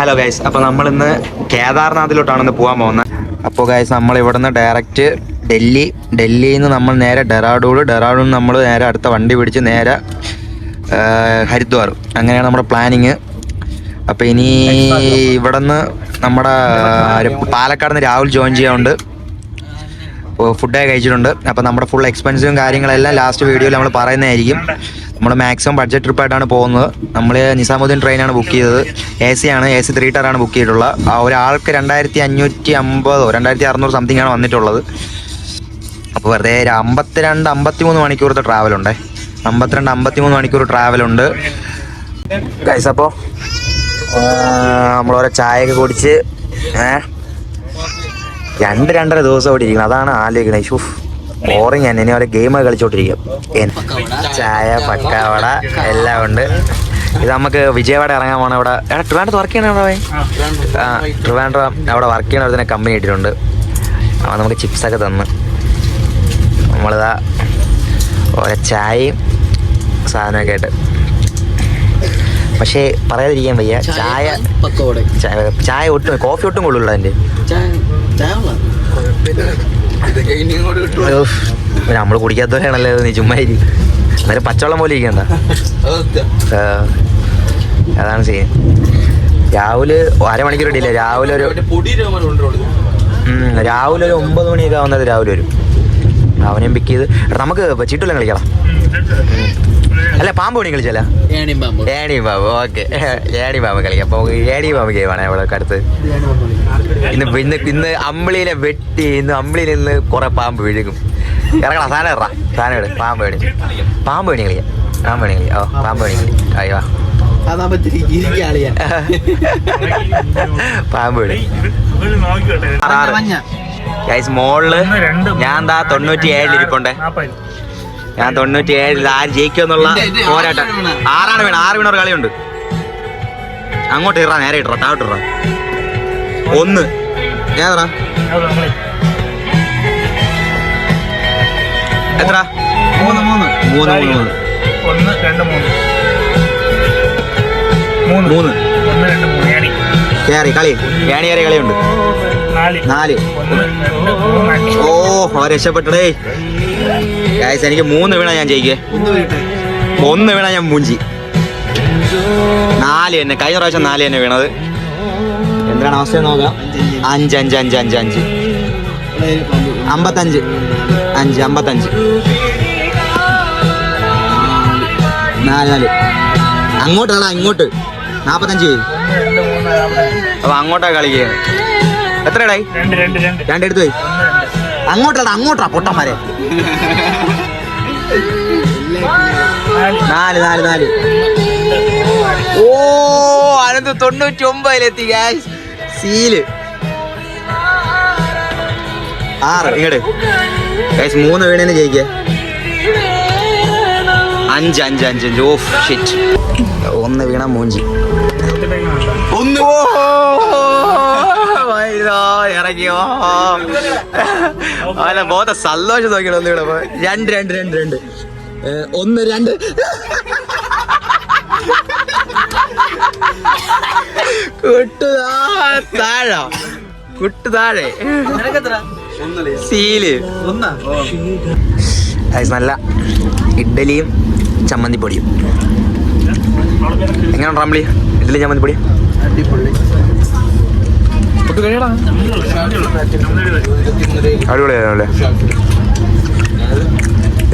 Hello guys, അപ്പോൾ നമ്മളിന്ന് കേദാർനാഥിലോട്ടാണ് പോകാൻ പോകുന്നത്. അപ്പോൾ ഗൈസ് നമ്മൾ ഇവിടുന്ന് ഡയറക്റ്റ് ഡൽഹിയിൽ നിന്ന് നമ്മൾ നേരെ ഡെറാഡൂൺ നമ്മൾ നേരെ അടുത്ത വണ്ടി പിടിച്ച് നേരെ ഹരിദ്വാർ. അങ്ങനെയാണ് നമ്മുടെ പ്ലാനിങ്. അപ്പോൾ ഇനി ഇവിടെ നിന്ന് നമ്മുടെ പാലക്കാട് നിന്ന് രാഹുൽ ജോയിൻ ചെയ്യാറുണ്ട്. ഫുഡൊക്കെ കഴിച്ചിട്ടുണ്ട്. അപ്പോൾ നമ്മുടെ ഫുൾ എക്സ്പെൻസും കാര്യങ്ങളെല്ലാം ലാസ്റ്റ് വീഡിയോയിൽ നമ്മൾ പറയുന്നതായിരിക്കും. നമ്മൾ മാക്സിമം ബഡ്ജറ്റ് ട്രിപ്പായിട്ടാണ് പോകുന്നത്. നമ്മൾ നിസാമുദ്ദീൻ ട്രെയിനാണ് ബുക്ക് ചെയ്തത്. AC 3 ടയറാണ് ബുക്ക് ചെയ്തിട്ടുള്ളത്. ഒരാൾക്ക് 2550 2600 സംതിങ് ആണ് വന്നിട്ടുള്ളത്. അപ്പോൾ വെറുതെ 52-53 മണിക്കൂറത്തെ ട്രാവലുണ്ട്. 52-53 മണിക്കൂർ ട്രാവലുണ്ട് ഗൈസ്. അപ്പോൾ നമ്മളോരോ ചായയൊക്കെ കുടിച്ച് 2-2.5 ദിവസം അവിടെ ഇരിക്കണം. അതാണ് ആലോചിക്കണേ. ഇഷ്യൂ ബോറിങ് തന്നെ. ഇനി ഓരോ ഗെയിമൊക്കെ കളിച്ചോണ്ടിരിക്കും. ചായ പക്കാവട എല്ലാം ഉണ്ട്. ഇത് നമുക്ക് വിജയവാഡ ഇറങ്ങാൻ പോകണം. ഇവിടെ ട്രിവാൻഡ്രത്ത് വർക്ക് ചെയ്യണ അവിടെ ട്രിവാൻഡ്രം അവിടെ വർക്ക് ചെയ്യണ തന്നെ കമ്പനി ഇട്ടിട്ടുണ്ട്. അപ്പോൾ നമുക്ക് ചിപ്സൊക്കെ തന്ന് നമ്മളിതാ ഓരോ ചായയും സാധനമൊക്കെ ആയിട്ട്. പക്ഷേ പറയാതിരിക്കാൻ വയ്യ, ചായ ഒട്ടും കോഫി ഒട്ടും കൊള്ളൂല്ലോ എൻ്റെ. നമ്മൾ കുടിക്കാത്തവരാണല്ലോ നീ ചുമ്മാ ഇരിക്കും. എന്നാലും പച്ചവെള്ളം പോലെ ഇരിക്കണ്ട. അതാണ് സീൻ. രാവിലെ അരമണിക്കൂർ ഇടില്ല. രാവിലെ ഒരു 9 മണിയൊക്കെ ആവുന്നത് രാവിലെ വരും. അവനെയും പിക്ക് ചെയ്ത് നമുക്ക് ചീട്ടുവെല്ലാം കളിക്കണം. അല്ല പാമ്പ് പണി കളിച്ചല്ല, ഏണിയും പാമ്പ്. ഓക്കെ, ഏണി പാമ്പ് കളിക്കാം. അപ്പോൾ ഏണി പാമ്പ് ഗെയിമാണ് അവിടെ അടുത്ത്. ഇന്ന് അമ്പിളിയിലെ വെട്ടി, അമ്പിളിയിൽ നിന്ന് കുറെ പാമ്പ് വിഴുകും. ഇറങ്ങണം, സാധനം ഇട്. പാമ്പ് പണി കളിക്കാം. പാമ്പ് പണി കളിക്കാം. പാമ്പ് പണി കളി. അയ്യോ പാമ്പ് പണി. മോളില് ഞാൻ 97 ഇരിപ്പുണ്ടേ. ഞാൻ 97 ആര് ജയിക്കുമെന്നുള്ള പോരാട്ടം. 6 വീണൊരു കളിയുണ്ട്. അങ്ങോട്ട് ഇറാ, നേരെ ഇട്ടാ, താഴോട്ട് ഇറാ. 1 ഏതാ എത്ര? 3 കേറി കളി. ഏണിയേറിയ കളിയുണ്ട്. 4. ഓ രക്ഷപ്പെട്ടടേ ഗൈസ്. എനിക്ക് 3 വീണ ഞാൻ ജയിക്കേ. 1 വീണ ഞാൻ മൂഞ്ചി. 4 തന്നെ കഴിഞ്ഞ പ്രാവശ്യം 4 തന്നെ വീണത്. എന്താണ് അവസ്ഥ നോക്കാം. 5 55 4 അങ്ങോട്ടാണ്. ഇങ്ങോട്ട് 45. അപ്പൊ അങ്ങോട്ടാ കളിക്കുക. എത്രടായി? 2 എടുത്തു പോയി. അങ്ങോട്ടാ പൊട്ടന്മാരെ. 4. ഓ അനന്ത് 99 ഗൈസ്. സീല് 6 ഇങ്ങോട്ട് ഗൈസ്. 3 വീണേന്ന് ജയിക്കേ. 5. Of shit. 1 വീണ മൂഞ്ചി. ഇറങ്ങിയോ അല്ല ബോധ സന്തോഷം നോക്കിയാണ്. 1 വീണ 2. 1 2 കുട്ടു താഴെ സീല്. നല്ല ഇഡ്ഡലിയും ചമ്മന്തിപ്പൊടിയും. എങ്ങനെയാണ് റാംലി ഇഡ്ഡലി ചമ്മന്തിപ്പൊടി? അടിപൊളിയായിരുന്നല്ലേ.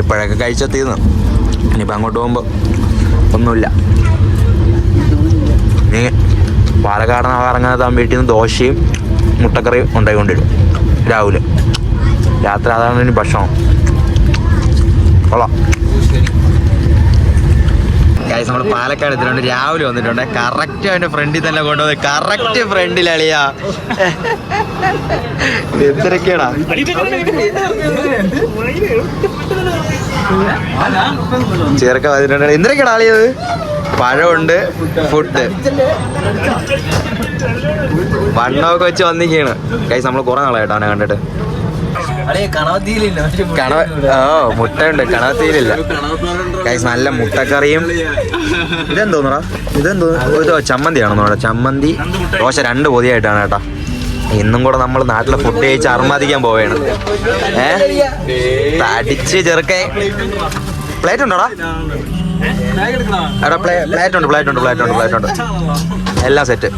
ഇപ്പോഴൊക്കെ കഴിച്ചെത്തിന്ന്. ഇനിയിപ്പോൾ അങ്ങോട്ട് പോകുമ്പോൾ ഒന്നുമില്ല. നീ പാലക്കാടൻ ഇറങ്ങാതെ വീട്ടിൽ നിന്ന് ദോശയും മുട്ടക്കറിയും ഉണ്ടായിക്കൊണ്ടിരും രാവിലെ. രാത്രി അതാണ് ഇനി ഭക്ഷണം. കൊള്ളാം ഗൈസ്. നമ്മൾ പാലക്കാട് എത്തിയിട്ടുണ്ട്. രാവിലെ വന്നിട്ടുണ്ട്. കറക്റ്റ് അവൻ്റെ ഫ്രണ്ടിൽ തന്നെ കൊണ്ടുപോകുന്നത്. കറക്റ്റ് ഫ്രണ്ടിലളിയാ. എന്തൊക്കെയാടാ ചെറുക്ക വന്നിട്ടുണ്ട്. എന്തൊക്കെയാടാ ആളിയത്? പഴമുണ്ട്, ഫുഡ്, വണ്ണമൊക്കെ വെച്ച് വന്നിരിക്കുകയാണ് ഗൈസ്. നമ്മൾ കുറെ നാളായിട്ടോ അവനെ കണ്ടിട്ട്. മുട്ടയുണ്ട്, കണവത്തീലില്ല ഗൈസ്. നല്ല മുട്ടക്കറിയും. ഇതെന്തോന്നടാ, ഇതോ ചമ്മന്തിയാണോ നോടാ? ചമ്മന്തി ദോശ 2 പൊതിയായിട്ടാണ് കേട്ടോ. ഇന്നും കൂടെ നമ്മൾ നാട്ടിലെ ഫുഡ് കഴിച്ച് അർമാദിക്കാൻ പോവുകയാണ്. അടിച്ച് ചെറുക്കെ. പ്ലേറ്റ് ഉണ്ടോടാ? എടാ പ്ലേറ്റ് ഉണ്ട്. എല്ലാം സെറ്റ്.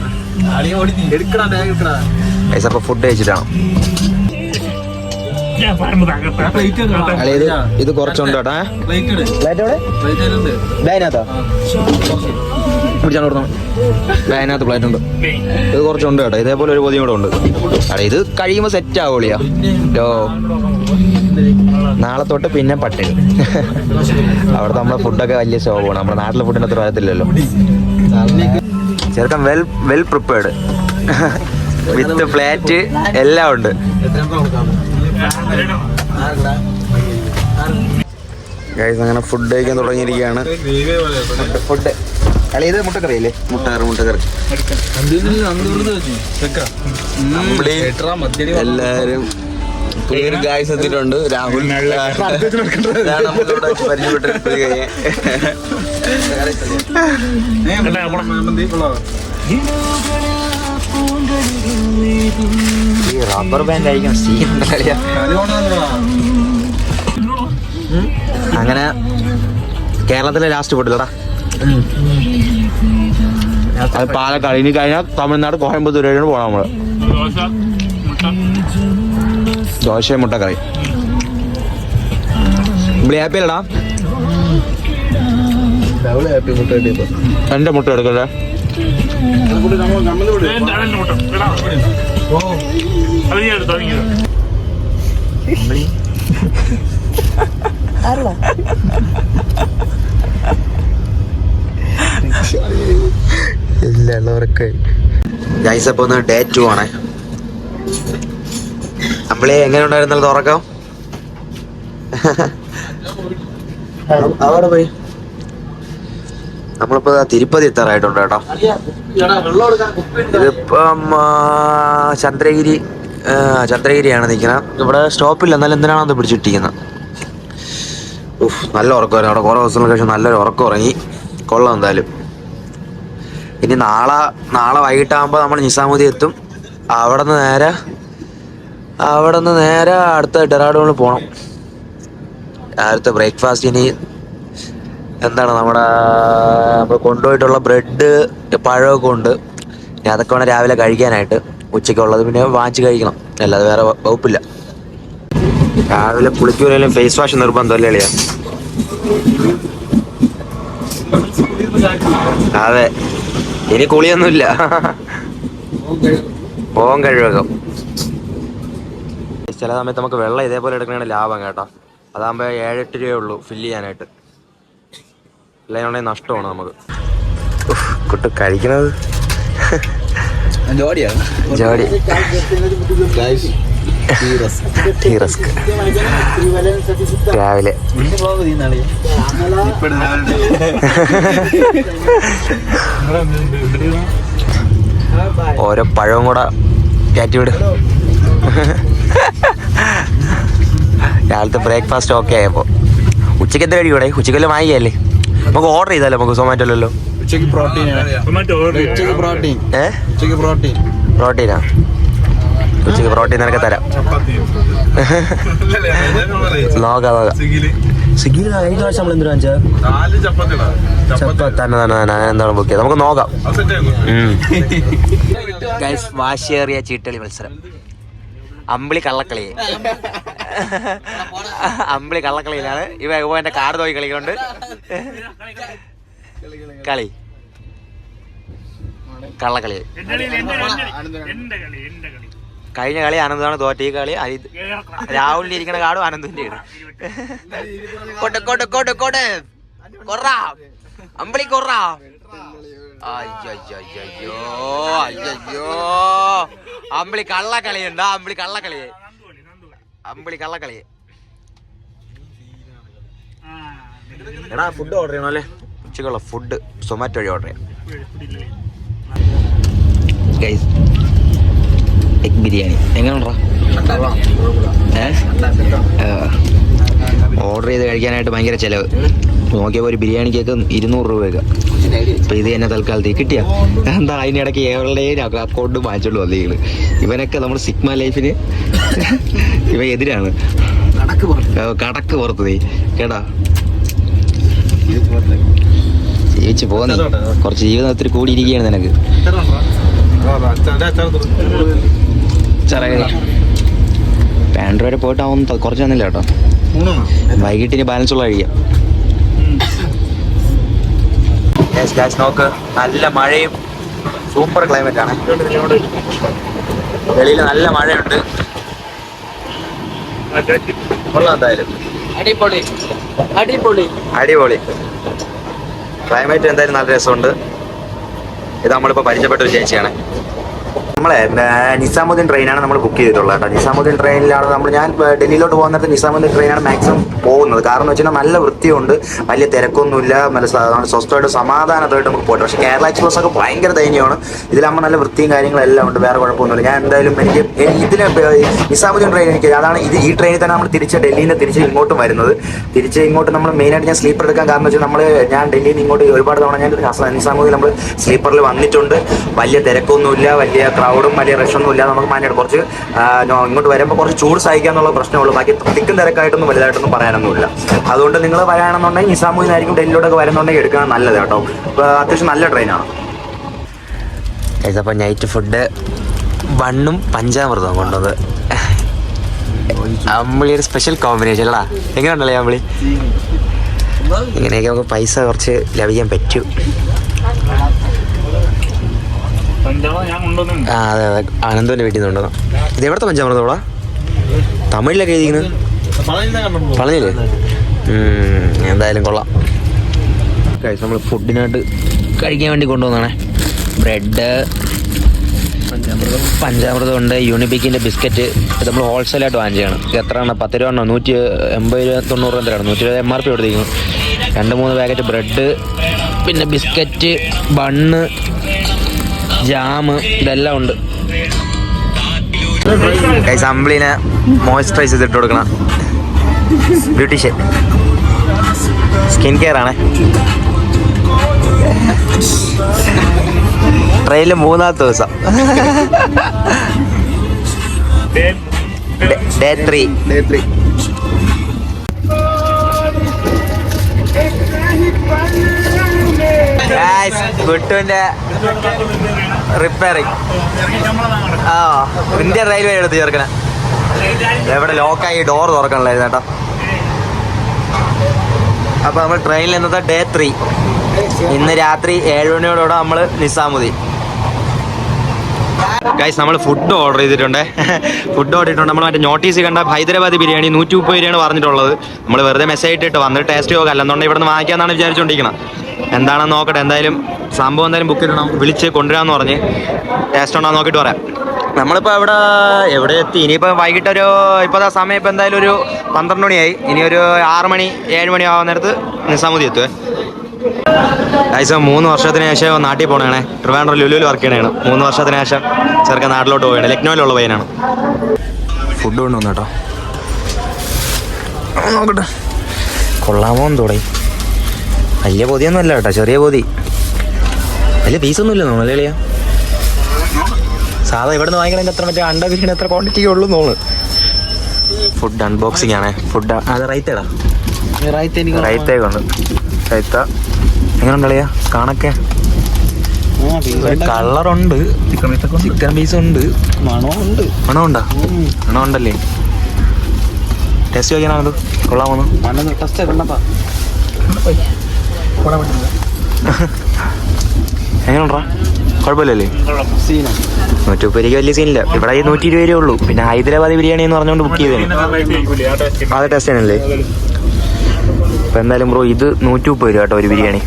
ഗൈസ് അപ്പോൾ ഫുഡ് കഴിച്ചിട്ടാണ്. ഇത് കുറച്ചുണ്ട് കേട്ടോ. അതിനകത്ത് പ്ലേറ്റ് ഉണ്ട്. ഇത് കുറച്ചുണ്ട് കേട്ടോ. ഇതേപോലെ ഒരു പൊതിയും കൂടെ ഉണ്ട്. അടേ ഇത് കഴിയുമ്പോൾ സെറ്റ് ആവോളിയാ. നാളെ തൊട്ട് പിന്നെ പട്ടിണി. അവിടുത്തെ നമ്മളെ ഫുഡൊക്കെ വലിയ ശോഭമാണ്. നമ്മുടെ നാട്ടിലെ ഫുഡിന് അത്ര അറിയത്തില്ലല്ലോ. ചെറുക്കൻ വെൽ പ്രിപ്പയർഡ് വിത്ത് പ്ലേറ്റ് എല്ലാം ഉണ്ട്. ഗൈസ് അങ്ങനെ ഫുഡ് കഴിക്കാൻ തുടങ്ങിയിരിക്കുകയാണ്. ഫുഡ് അല്ല, ഇത് മുട്ടക്കറിയല്ലേ? മുട്ടക്കറി എല്ലാരും പുതിയൊരു ഗായ്സ് എത്തിയിട്ടുണ്ട്. രാഹുൽ പരിചയപ്പെട്ടിട്ട് ഈ റബ്ബർ ബാൻഡ് ആയിരിക്കും സീൻ. അങ്ങനെ കേരളത്തിലെ ലാസ്റ്റ് ഫുഡിലടാ അത് പാലക്കാട്. ഇനി കഴിഞ്ഞാൽ തമിഴ്നാട് കോയമ്പത്തൂർ വരെയാണ് പോകണം നമ്മള്. ദോശയും മുട്ടക്കറി. ഇവിടെ ഹാപ്പി അല്ലടാ? എന്റെ മുട്ട എടുക്കട്ടെ. ഇല്ലവർക്ക് ഗൈസ് അപ്പോൾ ഒന്ന് ഡേ 2 ആണ്. നമ്മളെ എങ്ങനെ ഉണ്ടായിരുന്നല്ലോ തുറക്കം? അവിടെ പോയി നമ്മളിപ്പോ തിരുപ്പതി എത്താറായിട്ടുണ്ട് കേട്ടോ. ഇതിപ്പം ചന്ദ്രഗിരിയാണ് നിൽക്കുന്നത്. ഇവിടെ സ്റ്റോപ്പില്ല, എന്നാലും എന്തിനാണെന്ന് പിടിച്ചിട്ടിരിക്കുന്നത്. നല്ല ഉറക്കമായിരുന്നു അവിടെ. കുറേ ദിവസങ്ങൾക്ക് ശേഷം നല്ലൊരു ഉറക്കം ഉറങ്ങി. കൊള്ളാം എന്തായാലും. ഇനി നാളെ വൈകിട്ടാകുമ്പോൾ നമ്മൾ നിസാമുദ്ദീൻ എത്തും. അവിടെ നിന്ന് നേരെ അടുത്ത ഡെറാഡൂണിൽ പോകണം. രാവിലത്തെ ബ്രേക്ക്ഫാസ്റ്റ് ഇനി എന്താണ് നമ്മൾ കൊണ്ടുപോയിട്ടുള്ള ബ്രെഡ് പഴമൊക്കെ ഉണ്ട്. ഇനി അതൊക്കെ വേണം രാവിലെ കഴിക്കാനായിട്ട്. ഉച്ചയ്ക്കുള്ളത് പിന്നെ വാങ്ങിച്ച് കഴിക്കണം, അല്ലാതെ വേറെ വകുപ്പില്ല. രാവിലെ കുളിക്കൂലെങ്കിലും ഫേസ് വാഷ് നിർബന്ധമല്ലേ അളിയാ? അതെ, ഇനി കുളിയൊന്നുമില്ല. പോകാൻ കഴിവകം. ചില സമയത്ത് നമുക്ക് വെള്ളം ഇതേപോലെ എടുക്കണതാണ് ലാഭം കേട്ടോ. അതാകുമ്പോൾ 7-8 രൂപയേ ഉള്ളൂ ഫില്ല് ചെയ്യാനായിട്ട്. ഇല്ലെങ്കിൽ നഷ്ടമാണ് നമുക്ക്. കുട്ടി കഴിക്കണത് ജോഡി രാവിലെ ഓരോ പഴവും കൂടെ കയറ്റിവിട്. രാവിലത്തെ ബ്രേക്ക്ഫാസ്റ്റ് ഓക്കെ ആയപ്പോൾ ഉച്ചയ്ക്ക് എന്താ കഴിയൂടെ? ഉച്ചയ്ക്കെല്ലാം വാങ്ങിക്കല്ലേ? നമുക്ക് ഓർഡർ ചെയ്താലോ? നമുക്ക് സൊമാറ്റോയിലല്ലോ. പ്രോട്ടീനാ? ഉച്ചയ്ക്ക് പ്രോട്ടീൻ നിനക്ക് തരാം. നോക്കാം. സ്വിഗ്ഗിയിൽ കഴിഞ്ഞ പ്രാവശ്യം നമ്മൾ എന്തിനാ തന്നെ എന്താണ് ബുക്ക് ചെയ്ത് നമുക്ക് നോക്കാം. വാശിയേറിയ ചീട്ടളി മത്സരം. അമ്പിളി കള്ളക്കളിയിലാണ് ഇവ എന്റെ കാട് നോക്കി കളിക്കൊണ്ട് കളി കള്ളക്കളി. കഴിഞ്ഞ കളി ആനന്ദമാണ് തോറ്റ. ഈ കളി രാഹുലിന്റെ ഇരിക്കുന്ന കാടും ആനന്ദിന്റെ അമ്പിളി കൊറ. അയ്യോ അമ്പിളി കള്ളക്കളിയുണ്ടോ? അമ്പിളി കള്ളക്കളിയെ. എടാ ഫുഡ് ഓർഡർ ചെയ്യണം അല്ലേ? ഉച്ചക്കുള്ള ഫുഡ് സൊമാറ്റോ വഴി ഓർഡർ ചെയ്യാം. എഗ് ബിരിയാണി എങ്ങനെ ഉണ്ടാ? ഓർഡർ ചെയ്ത് കഴിക്കാനായിട്ട് ഭയങ്കര ചിലവ്. നോക്കിയപ്പോൾ ഒരു ബിരിയാണി കേക്ക് 200 രൂപയൊക്കെ. അപ്പോൾ ഇത് തന്നെ തൽക്കാലത്തേക്ക് കിട്ടിയ എന്താ അതിനിടയ്ക്ക് ഏവളുടെ അക്കൗണ്ട് വാങ്ങിച്ചോണ്ട് വന്നീകള്. ഇവനൊക്കെ നമ്മൾ സിഗ്മ ലൈഫിന് ഇവ എതിരാണ്. കടക്ക് പുറത്ത് നീ കേട്ടാ ജീവിച്ച് പോന്നി. കുറച്ച് ജീവിതം ഒത്തിരി കൂടിയിരിക്കുകയാണ് നിനക്ക്. പാൻഡ്ര വരെ പോയിട്ട് ആവും കുറച്ച് തന്നില്ല കേട്ടോ. വൈകിട്ടിന് ബാലൻസ് ഉള്ള കഴിക്കാം. നോക്ക്, നല്ല മഴയും സൂപ്പർ ക്ലൈമറ്റ് ആണ്. വെളിയിൽ നല്ല മഴയുണ്ട്. എന്തായാലും അടിപൊളി ക്ലൈമറ്റ് എന്തായാലും നല്ല രസമുണ്ട്. ഇത് നമ്മളിപ്പോൾ പരിചയപ്പെട്ട ഒരു ചേച്ചിയാണ്. നമ്മളെ നിസാമുദ്ദീൻ ട്രെയിനാണ് നമ്മൾ ബുക്ക് ചെയ്തിട്ടുള്ളത് കേട്ടോ. നിസാമുദ്ദീൻ ട്രെയിനിലാണ് ഞാൻ ഡൽഹിയിലോട്ട് പോകുന്ന നേരത്തെ നിസാമുദ്ദീൻ ട്രെയിനാണ് മാക്സിമം പോകുന്നത്. കാരണം എന്ന് വെച്ചാൽ നല്ല വൃത്തിയുണ്ട്, വലിയ തിരക്കൊന്നുമില്ല, നല്ല സ്വസ്ഥമായിട്ട് സമാധാനമായിട്ട് നമുക്ക് പോയിട്ട്. പക്ഷേ കേരള എക്സ്പ്രസ് ഒക്കെ ഭയങ്കര ദയനീയമാണ്. ഇതിലാകുമ്പോൾ നല്ല വൃത്തിയും കാര്യങ്ങളെല്ലാം ഉണ്ട്, വേറെ കുഴപ്പമൊന്നുമില്ല. ഞാൻ എന്തായാലും എനിക്ക് ഇതിന് നിസാമുദ്ദീൻ ട്രെയിൻ അതാണ് ഈ ട്രെയിനിൽ തന്നെ നമ്മൾ ഡൽഹിയിൽ നിന്ന് തിരിച്ച് ഇങ്ങോട്ടും വരുന്നത്. തിരിച്ച് ഇങ്ങോട്ട് നമ്മൾ മെയിനായിട്ട് ഞാൻ സ്ലീപ്പർ എടുക്കാൻ കാരണം വെച്ചാൽ ഞാൻ ഡൽഹിയിൽ നിന്ന് ഇങ്ങോട്ട് ഒരുപാട് തവണ ഞാൻ നിസാമുദ്ദീൻ നമ്മൾ സ്ലീപ്പറിൽ വന്നിട്ടുണ്ട്. വലിയ തിരക്കൊന്നുമില്ല, വലിയ ക്രൗഡും വലിയ റഷൊന്നും ഇല്ല. നമുക്ക് മാനായിട്ട് കുറച്ച് ഇങ്ങോട്ട് വരുമ്പോൾ കുറച്ച് ചൂട് സഹിക്കാന്നുള്ള പ്രശ്നമുള്ളൂ. ബാക്കി തിക്കും തിരക്കായിട്ടൊന്നും വലുതായിട്ടൊന്നും പറയാനൊന്നുമില്ല. അതുകൊണ്ട് നിങ്ങൾ വരാണെന്നുണ്ടെങ്കിൽ നിസാമുദ്ദീനായിരിക്കും ഡൽഹിയിലോട്ടൊക്കെ വരുന്നുണ്ടെങ്കിൽ എടുക്കാൻ നല്ലത് കേട്ടോ. അത്യാവശ്യം നല്ല ട്രെയിനാണ്. അപ്പോൾ നൈറ്റ് ഫുഡ് ബണ്ണും പഞ്ചാമൃതവും കൊണ്ടുവന്നത്. അമ്പിളി ഒരു സ്പെഷ്യൽ കോമ്പിനേഷൻ അല്ലടാ. എങ്ങനെയുണ്ടല്ലേ അമ്പിളി? ഇങ്ങനെയൊക്കെ നമുക്ക് പൈസ കുറച്ച് ലഭിക്കാൻ പറ്റും. ആ അതെ അതെ, അനന്തുവിൻ്റെ വീട്ടിൽ നിന്ന് കൊണ്ടുവന്നു. ഇത് എവിടുത്തെ പഞ്ചാമൃതോടാ? തമിഴിലൊക്കെ എഴുതിക്കുന്നത് പറഞ്ഞില്ലേ? എന്തായാലും കൊള്ളാം. നമ്മൾ ഫുഡിനായിട്ട് കഴിക്കാൻ വേണ്ടി കൊണ്ടുവന്നാണേ. ബ്രെഡ്, പഞ്ചാമൃതം ഉണ്ട്, യൂണിബിക്കിൻ്റെ ബിസ്ക്കറ്റ്. ഇത് നമ്മൾ ഹോൾസെയിലായിട്ട് വാങ്ങിച്ചാണ്. ഇത് എത്രയാണ്? 10 രൂപ ഉണ്ടോ? 180 രൂപ 90 രൂപ എന്തിനാണ്? 120 MRP കൊടുത്തിരിക്കുന്നു. 2-3 പാക്കറ്റ് ബ്രെഡ്, പിന്നെ ബിസ്ക്കറ്റ്, ബണ്ണ്, ജാമ്, ഇതെല്ലാം ഉണ്ട്. അമ്പിളിനെ മോയ്സ്ചറൈസ് ചെയ്തിട്ട് കൊടുക്കണം. ബ്യൂട്ടീഷ്യൻ സ്കിൻ കെയർ ആണ്. ട്രെയിനിൽ 3-ാമത്തെ ദിവസം, ഡേ 3. ഗുട്ടുവിന്റെ റിപ്പയറിങ്. ഇന്ത്യൻ റെയിൽവേ എടുത്ത് ചേർക്കണ. എവിടെ ലോക്കായി ഡോർ തുറക്കണല്ലായിരുന്നു കേട്ടോ. അപ്പോൾ നമ്മൾ ട്രെയിനിൽ ഇന്നത്തെ ഡേ 3. ഇന്ന് രാത്രി 7 മണിയോടുകൂടെ നമ്മൾ നിസാമുദ്ദീൻ. ഗൈസ് നമ്മൾ ഫുഡ് ഓർഡർ ചെയ്തിട്ടുണ്ട്. നമ്മൾ മറ്റേ നോട്ടീസ് കണ്ട ഹൈദരാബാദ് ബിരിയാണി 130 രൂപയാണ് പറഞ്ഞിട്ടുള്ളത്. നമ്മൾ വെറുതെ മെസ്സേജ് ഇട്ടിട്ട് വന്നിട്ട് ടേസ്റ്റ് നോക്കാം, അല്ലെന്നുണ്ടെങ്കിൽ ഇവിടെ നിന്ന് വാങ്ങിക്കാമെന്നാണ് വിചാരിച്ചുകൊണ്ടിരിക്കണം. എന്താണെന്ന് നോക്കട്ടെ. എന്തായാലും സംഭവം എന്തായാലും ബുക്ക് ചെയ്തിടണം. വിളിച്ച് കൊണ്ടുവരാമെന്ന് പറഞ്ഞ് ടേസ്റ്റ് ഉണ്ടോ നോക്കിയിട്ട് പറയാം. നമ്മളിപ്പോൾ എവിടെ എത്തി? ഇനിയിപ്പോൾ വൈകിട്ടൊരു ഇപ്പോൾ സമയം ഇപ്പോൾ എന്തായാലും ഒരു 12 മണിയായി. ഇനി ഒരു 6 മണി 7 മണി ആവുന്ന നേരത്ത് നിസാമുദ്ദീൻ എത്തുവേ. ഗൈസ് 3 വർഷത്തിന് ശേഷം നാട്ടിൽ പോകണേ. ട്രിവാൻഡ്രം ലുലുവിൽ വർക്ക് ചെയ്യണതാണ്. 3 വർഷത്തിന് ശേഷം ചെറുക്കൻ നാട്ടിലോട്ട് പോവുകയാണ്. ലക്നൗവിലുള്ള പയ്യനാണ്. ഫുഡ് കൊണ്ടുവന്നു കേട്ടോ. നോക്കട്ടെ കൊള്ളാമോന്ന് തുടങ്ങി. വലിയ പൊതിയൊന്നും അല്ല കേട്ടോ, ചെറിയ പൊതി. വലിയ പീസൊന്നും ഇല്ല തോന്നുന്നു അല്ലേ? സാധാ ഇവിടെ നിന്ന് വാങ്ങിക്കണമെങ്കിൽ എത്ര മറ്റേ അണ്ട ബിരിയാണി എത്ര ക്വാണ്ടിറ്റി ഉള്ളൂ തോന്നുന്നു. ഫുഡ് അൺബോക്സിങ് ആണ്. ഫുഡ് അത് റൈത്തേടാ, റൈത്തേക്കുണ്ട്. റൈത്ത എങ്ങനെ ഉണ്ടല്ലയാ കാണൊക്കെ? കളറുണ്ട്, ചിക്കൻ പീസ് ഉണ്ട്, മണമുണ്ട്. മണമുണ്ടല്ലേ? ടെസ്റ്റ് ചോദിക്കാനാണത്. കൊള്ളാമോന്ന് എങ്ങനെയുണ്ടാ? കുഴപ്പമില്ലല്ലേ? 130 രൂപയ്ക്ക് വലിയ സീനില്ല. ഇവിടെ 120 രൂപയേ ഉള്ളൂ. പിന്നെ ഹൈദരാബാദ് ബിരിയാണി എന്ന് പറഞ്ഞുകൊണ്ട് ബുക്ക് ചെയ്തേ. അത് ടെസ്റ്റ് ചെയ്യണല്ലേ? അപ്പം എന്തായാലും ബ്രോ ഇത് 130 രൂപ കേട്ടോ ഒരു ബിരിയാണി.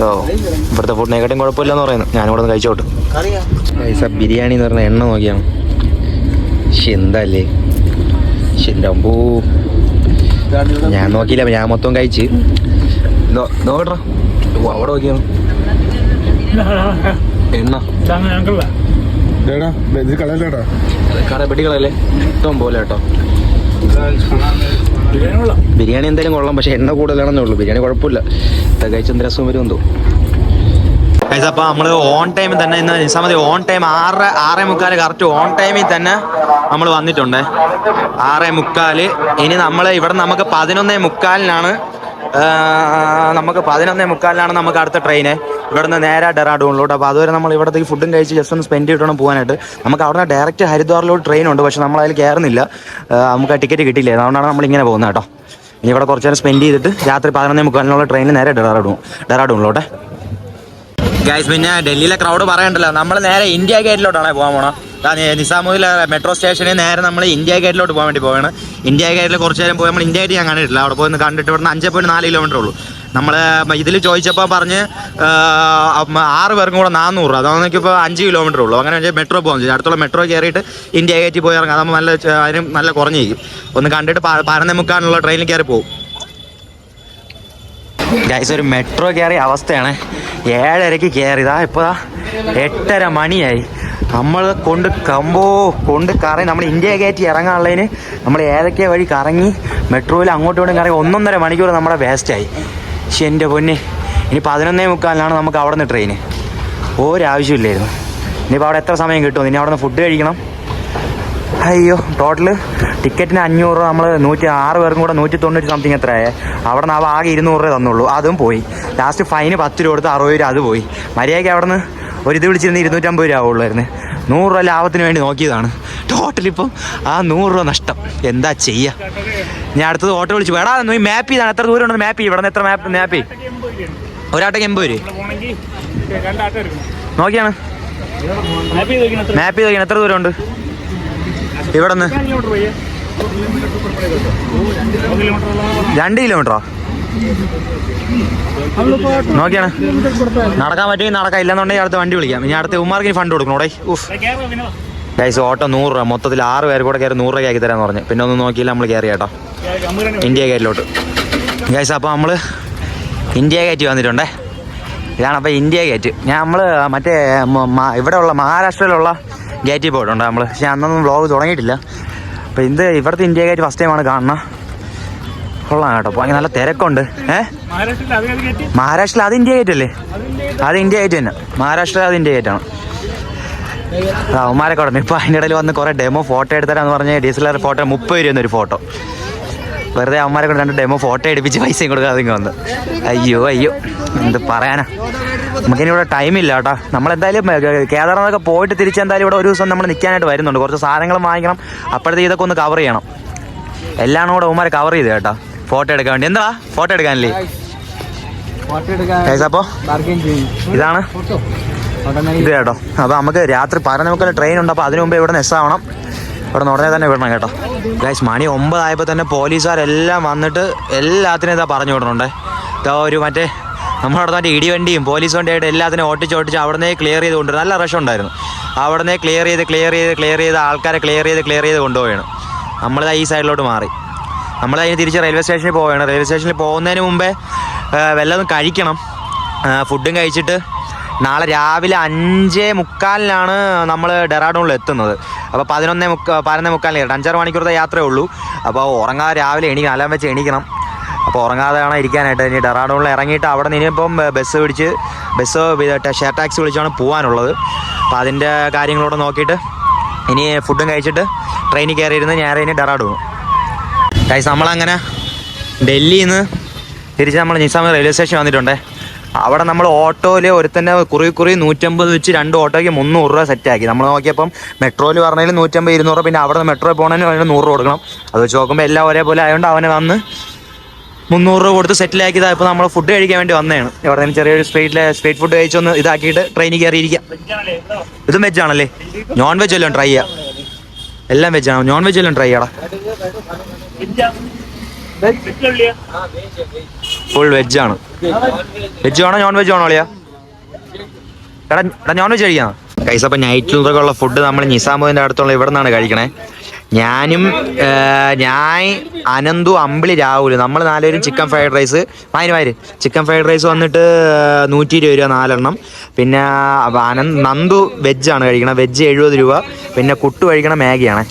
ഓ ഇവിടുത്തെ ഫുഡിനെക്കാട്ടും കുഴപ്പമില്ലെന്ന് പറയുന്നു. ഞാനിവിടെ നിന്ന് കഴിച്ചോട്ട്. പൈസ ബിരിയാണി എന്ന് പറഞ്ഞ എണ്ണ നോക്കിയാണ്. എന്തല്ലേ ശരിയാകുമ്പോ ഞാൻ നോക്കിയില്ല, ഞാൻ മൊത്തം കഴിച്ച് നോക്കട്ടെ. അവിടെ നോക്കിയാണ് എണ്ണ. കട പെട്ടികളല്ലേ ഇഷ്ടം പോലെ കേട്ടോ. ബിരിയാണി എന്തായാലും കൊള്ളാം, പക്ഷെ എണ്ണ കൂടുതലാണെന്നേ ഉള്ളൂ. ബിരിയാണി കുഴപ്പമില്ല, കഴിച്ചെന്ത് രസം വരും എന്തോ. അപ്പോൾ നമ്മൾ ഓൺ ടൈമിൽ തന്നെ ഇന്ന് നിസാമതി ഓൺ ടൈം 6:45 കറക്റ്റ് ഓൺ ടൈമിൽ തന്നെ നമ്മൾ വന്നിട്ടുണ്ട്. 6:45. ഇനി നമ്മൾ ഇവിടെ നമുക്ക് 11:45 നമുക്ക് അടുത്ത ട്രെയിന് ഇവിടുന്ന് നേരെ ഡെറാഡൂണിലോട്ട്. അപ്പോൾ അതുവരെ നമ്മൾ ഇവിടത്തേക്ക് ഫുഡും കഴിച്ച് ജസ്റ്റ് ഒന്ന് സ്പെൻഡ് ചെയ്തിട്ട് വേണം പോകാനായിട്ട്. നമുക്ക് അവിടെ നിന്ന് ഡയറക്റ്റ് ഹരിദ്വാറിലോട്ട് ട്രെയിനുണ്ട്, പക്ഷെ നമ്മൾ അതിൽ കയറുന്നില്ല, നമുക്ക് ആ ടിക്കറ്റ് കിട്ടിയില്ല. അതുകൊണ്ടാണ് നമ്മളിങ്ങനെ പോകുന്നത് കേട്ടോ. ഇനി ഇവിടെ കുറച്ച് നേരം സ്പെൻഡ് ചെയ്തിട്ട് രാത്രി 11:45 ട്രെയിനിൽ നേരെ ഡെറാഡൂണിലോട്ടെ. ഗൈസ്, പിന്നെ ഡൽഹിയിലെ ക്രൗഡ് പറയണ്ടല്ലോ, നമ്മൾ നേരെ ഇന്ത്യ ഗേറ്റിലോട്ടാണ് പോകാൻ പോകണം. നിസാമുദ്ദീൻ മെട്രോ സ്റ്റേഷനിൽ നേരെ നമ്മൾ ഇന്ത്യ ഗേറ്റിലോട്ട് പോകാൻ വേണ്ടി പോവാണ്. ഇന്ത്യ ഗേറ്റിൽ കുറച്ച് നേരം പോയി നമ്മൾ ഇന്ത്യ ഗേറ്റ് ഞാൻ കണ്ടിട്ടില്ല. അവിടെ പോയി കണ്ടിട്ട് ഇവിടുന്ന് 5.4 കിലോമീറ്റർ ഉള്ളൂ. നമ്മൾ ഇതിൽ ചോദിച്ചപ്പോൾ പറഞ്ഞ് 6 പേർക്കും കൂടെ 400 രൂപ. അതാണെന്ന് നോക്കിയപ്പോൾ 5 കിലോമീറ്റർ ഉള്ളൂ. അങ്ങനെ മെട്രോ പോകാൻ ചെയ്തു. അടുത്തുള്ള മെട്രോ കയറിയിട്ട് ഇന്ത്യ ഗേറ്റിൽ പോയി ഇറങ്ങാം. അതാകുമ്പോൾ അതിനും നല്ല കുറഞ്ഞിരിക്കും. ഒന്ന് കണ്ടിട്ട് 11:45 ട്രെയിനിൽ കയറി പോകും. ഗൈസ്, ഒരു മെട്രോ കയറിയ അവസ്ഥയാണ്. 7:30 കയറിയതാ, ഇപ്പോൾ 8:30 മണിയായി. നമ്മൾ കൊണ്ട് കറങ്ങി നമ്മൾ ഇന്ത്യ ഗേറ്റ് ഇറങ്ങാനുള്ളതിന് നമ്മൾ ഏതൊക്കെ വഴി കറങ്ങി മെട്രോയിൽ അങ്ങോട്ടും ഇങ്ങോട്ടും കറങ്ങി 1.5 മണിക്കൂർ നമ്മുടെ വേസ്റ്റായി. പക്ഷെ എൻ്റെ പൊന്നെ, ഇനി 11:45 നമുക്ക് അവിടെ നിന്ന് ട്രെയിന്. ഒരാവശ്യമില്ലായിരുന്നു. ഇനിയിപ്പോൾ അവിടെ എത്ര സമയം കിട്ടും? ഇനി അവിടെ നിന്ന് ഫുഡ് കഴിക്കണം. അയ്യോ, ടോട്ടല് ടിക്കറ്റിന് 500 രൂപ. നമ്മൾ 6 പേർക്കും കൂടെ 190 സംതിങ് എത്രയായേ. അവിടെ നിന്ന് ആകെ 200 രൂപ തന്നുള്ളൂ, അതും പോയി. ലാസ്റ്റ് ഫൈന് 10 രൂപ കൊടുത്ത് 60 രൂപ അത് പോയി. മര്യാദയ്ക്ക് അവിടെ നിന്ന് ഇത് വിളിച്ചിരുന്ന് 250 രൂപ ആവുള്ളായിരുന്നു. 100 രൂപ ലാഭത്തിന് വേണ്ടി നോക്കിയതാണ്. ടോട്ടലിപ്പം ആ 100 രൂപ നഷ്ടം. എന്താ ചെയ്യുക? ഞാൻ അടുത്തത് ഓട്ടോ വിളിച്ചു. എടാ, നീ മാപ്പ് ചെയ്താണ്, എത്ര ദൂരം ഉണ്ടെന്ന് മാപ്പ് ചെയ്യും. ഇവിടെ നിന്ന് എത്ര മാപ്പ് ചെയ്യും? ഒരാട്ടേക്ക് 80 രൂപ നോക്കിയാണ് മാപ്പ് ചെയ്ത് നോക്കിയാണ്. എത്ര ദൂരം ഉണ്ട് ഇവിടെ നിന്ന്? 2 കിലോമീറ്ററോ നോക്കിയാണ്. നടക്കാൻ പറ്റുമെങ്കിൽ നടക്കാം, ഇല്ലെന്നുണ്ടെങ്കിൽ അടുത്ത വണ്ടി വിളിക്കാം. ഇനി അടുത്ത ഉമ്മാർക്ക് ഫണ്ട് കൊടുക്കണോടെ. ഗൈസ്, ഓട്ടോ 100 രൂപ. മൊത്തത്തിൽ 6 പേർ കൂടെ കയറി 100 രൂപ ആക്കി തരാമെന്ന് പറഞ്ഞു. പിന്നെ ഒന്നും നോക്കിയില്ല, നമ്മൾ കയറി കേട്ടോ ഇന്ത്യ ഗേറ്റിലോട്ട്. ഗൈസ്, അപ്പോൾ നമ്മൾ ഇന്ത്യ ഗേറ്റ് വന്നിട്ടുണ്ടേ. ഇതാണ് അപ്പോൾ ഇന്ത്യ ഗേറ്റ്. നമ്മൾ മറ്റേ ഇവിടെയുള്ള മഹാരാഷ്ട്രയിലുള്ള ഗേറ്റിൽ പോയിട്ടുണ്ട് നമ്മൾ, പക്ഷേ അന്നൊന്നും വ്ളോഗ് തുടങ്ങിയിട്ടില്ല. അപ്പോൾ ഇവിടുത്തെ ഇന്ത്യ ഗേറ്റ് ഫസ്റ്റ് ടൈമാണ് കാണുന്നത്. കൊള്ളാം കേട്ടോ, അപ്പോൾ അങ്ങനെ നല്ല തിരക്കുണ്ട്. മഹാരാഷ്ട്രയിൽ അത് ഇന്ത്യ ഗേറ്റ് അല്ലേ? അത് ഇന്ത്യ ഗേറ്റ് തന്നെ. മഹാരാഷ്ട്ര അത് ഇന്ത്യ ഗേറ്റാണ്. അവന്മാരൊക്കെ ഉടനെ ഇപ്പോൾ അതിൻ്റെ ഇടയിൽ വന്ന് കുറേ ഡെമോ ഫോട്ടോ എടുത്തരാന്ന് പറഞ്ഞ് DSLR ഫോട്ടോ 30 രൂപ ഒരു ഫോട്ടോ. വെറുതെ അവന്മാരെ കൊണ്ട് 2 ഡെമോ ഫോട്ടോ എടുപ്പിച്ച് പൈസയും കൊടുക്കാതെ ഇങ്ങനെ വന്ന്. അയ്യോ എന്ത് പറയാനാ. നമുക്കിനി ഇവിടെ ടൈമില്ല കേട്ടോ. നമ്മളെന്തായാലും കേദാർനാഥൊക്കെ പോയിട്ട് തിരിച്ചെന്തായാലും ഇവിടെ ഒരു ദിവസം നമ്മൾ നിൽക്കാനായിട്ട് വരുന്നുണ്ട്. കുറച്ച് സാധനങ്ങളും വാങ്ങിക്കണം. അപ്പോഴത്തേക്ക് ഇതൊക്കെ ഒന്ന് കവർ ചെയ്യണം. എല്ലാം കൂടെ അവന്മാരെ കവർ ചെയ്ത് കേട്ടോ, ഫോട്ടോ എടുക്കാൻ വേണ്ടി. എന്താ ഫോട്ടോ എടുക്കാനല്ലേ? അപ്പോൾ ഇതാണ് ഇത് കേട്ടോ. അപ്പോൾ നമുക്ക് രാത്രി 11:45 ട്രെയിൻ ഉണ്ട്. അപ്പോൾ അതിന് മുമ്പേ ഇവിടെ നിന്ന് എസ്സാവണം. ഇവിടെ നിന്ന് ഉടനെ തന്നെ വിടണം കേട്ടോ. ഗൈസ്, മണി 9 ആയപ്പോൾ തന്നെ പോലീസുകാരെല്ലാം വന്നിട്ട് എല്ലാത്തിനും ഇതാ പറഞ്ഞു വിടണുണ്ടേ. ഇതാ ഒരു മറ്റേ നമ്മളവിടെ മറ്റേ ഇടിവണ്ടിയും പോലീസ് വണ്ടിയായിട്ട് എല്ലാത്തിനും ഓട്ടിച്ച് അവിടെ നിന്ന് ക്ലിയർ ചെയ്ത് കൊണ്ടുവരും. നല്ല റഷ് ഉണ്ടായിരുന്നു. അവിടെ നിന്ന് ക്ലിയർ ചെയ്ത് ആൾക്കാരെ ക്ലിയർ ചെയ്ത് കൊണ്ടുപോവുകയാണ്. നമ്മളിതാ ഈ സൈഡിലോട്ട് മാറി. നമ്മളതിന് തിരിച്ച് റെയിൽവേ സ്റ്റേഷനിൽ പോവുകയാണ്. റെയിൽവേ സ്റ്റേഷനിൽ പോകുന്നതിന് മുമ്പേ വല്ലതും കഴിക്കണം. ഫുഡും കഴിച്ചിട്ട് നാളെ രാവിലെ 5:45 നമ്മൾ ഡെറാഡൂണിൽ എത്തുന്നത്. അപ്പോൾ 11:45 കേട്ടോ. 5-6 മണിക്കൂറത്തെ യാത്രയേ ഉള്ളൂ. അപ്പോൾ ഉറങ്ങാതെ രാവിലെ എണീക്കണം, അലാം വെച്ച് എണീക്കണം. അപ്പോൾ ഉറങ്ങാതെ വേണം ഇരിക്കാനായിട്ട്. ഇനി ഡെറാഡൂണിൽ ഇറങ്ങിയിട്ട് അവിടെ നിന്ന് ഇനിയിപ്പം ബസ് ഷെയർ ടാക്സി വിളിച്ചാണ് പോകാനുള്ളത്. അപ്പോൾ അതിൻ്റെ കാര്യങ്ങളോട് നോക്കിയിട്ട് ഇനി ഫുഡും കഴിച്ചിട്ട് ട്രെയിനിൽ കയറിയിരുന്ന് ഇനി ഡെറാഡൂൺ. ഗൈസ്, നമ്മളങ്ങനെ ഡൽഹിയിൽ നിന്ന് തിരിച്ച് നമ്മൾ നിസാമുദ്ദീൻ റെയിൽവേ സ്റ്റേഷൻ വന്നിട്ടുണ്ടേ. അവിടെ നമ്മൾ ഓട്ടോയിൽ ഒരുത്തന്നെ കുറി 150 വെച്ച് 2 ഓട്ടോയ്ക്ക് 300 രൂപ സെറ്റാക്കി. നമ്മൾ നോക്കിയപ്പം മെട്രോയിൽ പറഞ്ഞാലും 150-200 രൂപ. പിന്നെ അവിടെ നിന്ന് മെട്രോയിൽ പോകണമെങ്കിൽ അവന് 100 രൂപ കൊടുക്കണം. അത് വെച്ച് നോക്കുമ്പോൾ എല്ലാം ഒരേപോലെ ആയതുകൊണ്ട് അവനെ വന്ന് 300 രൂപ കൊടുത്ത് സെറ്റിലാക്കിയതാണ്. ഇപ്പോൾ നമ്മൾ ഫുഡ് കഴിക്കാൻ വേണ്ടി വന്നതാണ്. ഇവിടെ നിന്ന് ചെറിയൊരു സ്ട്രീറ്റ് ഫുഡ് കഴിച്ചൊന്ന് ഇതാക്കിയിട്ട് ട്രെയിനിൽ കയറിയിരിക്കാം. ഇതും വെജാണല്ലേ? നോൺ വെജ് എല്ലാം ട്രൈ ചെയ്യാം. എല്ലാം വെജാണ്. നോൺ വെജ് എല്ലാം ട്രൈ ചെയ്യടാ. ഫുൾ വെജാണ്. വെജ് വേണോ നോൺ വെജ് വേണോ അളിയാ? എടാ നോൺ വെജ് കഴിക്കാം. ഗൈസ്, അപ്പോൾ നൈറ്റിലൊക്കെ ഉള്ള ഫുഡ് നമ്മൾ നിസാമുദ്ദീൻ്റെ അടുത്തുള്ള ഇവിടെ നിന്നാണ് കഴിക്കണേ. ഞാൻ അനന്തു അമ്പിളി രാഹുൽ നമ്മൾ 4 പേരും chicken fried rice chicken fried rice വന്നിട്ട് 120 രൂപ 4 പിന്നെ നന്ദു വെജാണ് കഴിക്കണം, വെജ് 70 രൂപ. പിന്നെ കുട്ടു കഴിക്കണം മാഗിയാണ്.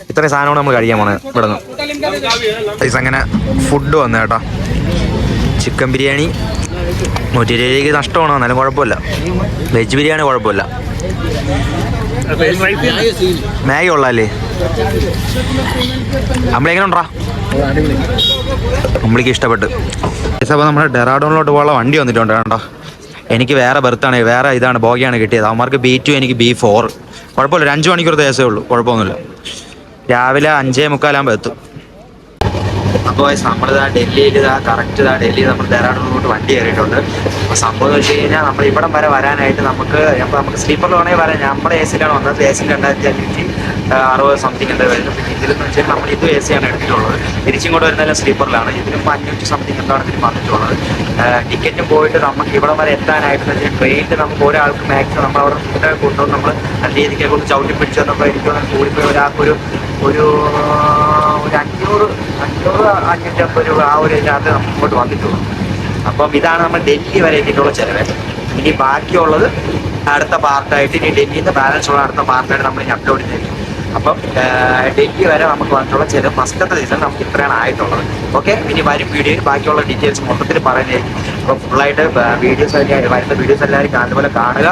ഇത്രയും സാധനമാണ് നമ്മൾ കഴിക്കാൻ പോണത് ഇവിടെ നിന്ന്. അങ്ങനെ ഫുഡ് വന്നു കേട്ടോ. ചിക്കൻ ബിരിയാണി 120 രൂപയ്ക്ക് നഷ്ടമാണോ, എന്നാലും കുഴപ്പമില്ല. വെജ് ബിരിയാണി കുഴപ്പമില്ല. മാഗി കൊള്ളാല്ലേ? അമ്പിളിങ്ങനെ ഉണ്ടാ? അമ്പിളിക്ക് ഇഷ്ടപ്പെട്ട്. അപ്പോൾ നമ്മുടെ ഡെറാഡൂണിലോട്ട് പോകാനുള്ള വണ്ടി വന്നിട്ടുണ്ട് കേട്ടോ. എനിക്ക് വേറെ ബർത്താണ്, വേറെ ഇതാണ് ബോഗിയാണ് കിട്ടിയത്. അവന്മാർക്ക് B2, എനിക്ക് B4. കുഴപ്പമില്ല, 5 മണിക്കൂർ ദിവസമേ ഉള്ളൂ, കുഴപ്പമൊന്നുമില്ല. രാവിലെ 5:45 എത്തും. അപ്പോൾ നമ്മളിതാ ഡൽഹിയിൽ കറക്റ്റ് ഡൽഹിയിൽ നമ്മൾ ഡെറാഡൂണിലോട്ട് വണ്ടി കയറിയിട്ടുണ്ട്. അപ്പോൾ സംഭവം എന്ന് വെച്ച് കഴിഞ്ഞാൽ നമ്മൾ ഇവിടം വരെ വരാനായിട്ട് നമുക്ക് സ്ലീപ്പറിൽ വേണമെങ്കിൽ വരാം. നമ്മുടെ AC യിലാണ് വന്നത്. AC 2560 സംതിങ് എന്താ വരുന്നത്. പിന്നെ ഇതിലെന്ന് വെച്ചാൽ നമ്മൾ ഇത് AC ആണ് എടുത്തിട്ടുള്ളത്. തിരിച്ചിങ്ങോട്ട് വരുന്നതെല്ലാം സ്ലീപ്പറിലാണ്. ഇതിലും 500 സംതിങ് എന്താണ് ഇതിന് വന്നിട്ടുള്ളത്. ടിക്കറ്റും പോയിട്ട് നമുക്ക് ഇവിടം വരെ എത്താനായിട്ട് വെച്ചാൽ ട്രെയിനിൽ നമുക്ക് ഒരാൾക്ക് മാക്സിമം നമ്മൾ അവിടെ ഫുഡ് കൊണ്ടുവന്ന് നമ്മൾ നല്ല രീതിക്ക് കൊണ്ട് ചവിട്ടി പിടിച്ച് നമ്മൾ എനിക്ക് കൂടിപ്പോയി ഒരാൾക്ക് ഒരു 500-550 രൂപ ആ ഒരു ഇതിനകത്ത് നമുക്ക് ഇങ്ങോട്ട് വന്നിട്ടുള്ളൂ. അപ്പം ഇതാണ് നമ്മൾ ഡൽഹി വരെ എത്തിയിട്ടുള്ള ചിലവ്. ഇനി ബാക്കിയുള്ളത് അടുത്ത പാർട്ടായിട്ട്, ഇനി ഡൽഹിയിൽ നിന്ന് ബാലൻസ് ഉള്ള അടുത്ത പാർട്ടായിട്ട് നമ്മൾ ഇനി അപ്ലോഡ് ചെയ്തിരിക്കും. അപ്പം ഡൽഹി വരെ നമുക്ക് വന്നിട്ടുള്ള ചില ഫസ്റ്റത്തെ ദിവസം നമുക്ക് ഇത്രയാണ് ആയിട്ടുള്ളത്. ഓക്കെ, ഇനി വരും വീഡിയോയിൽ ബാക്കിയുള്ള ഡീറ്റെയിൽസ് മൊത്തത്തിൽ പറയുന്നതായിരിക്കും. അപ്പോൾ ഫുള്ളായിട്ട് വരുന്ന വീഡിയോസ് എല്ലാവരും അതുപോലെ കാണുക.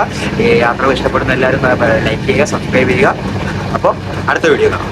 യാത്രകൾ ഇഷ്ടപ്പെടുന്ന എല്ലാവരും ലൈക്ക് ചെയ്യുക, സബ്സ്ക്രൈബ് ചെയ്യുക. അപ്പോൾ അടുത്ത വീഡിയോ കാണാം.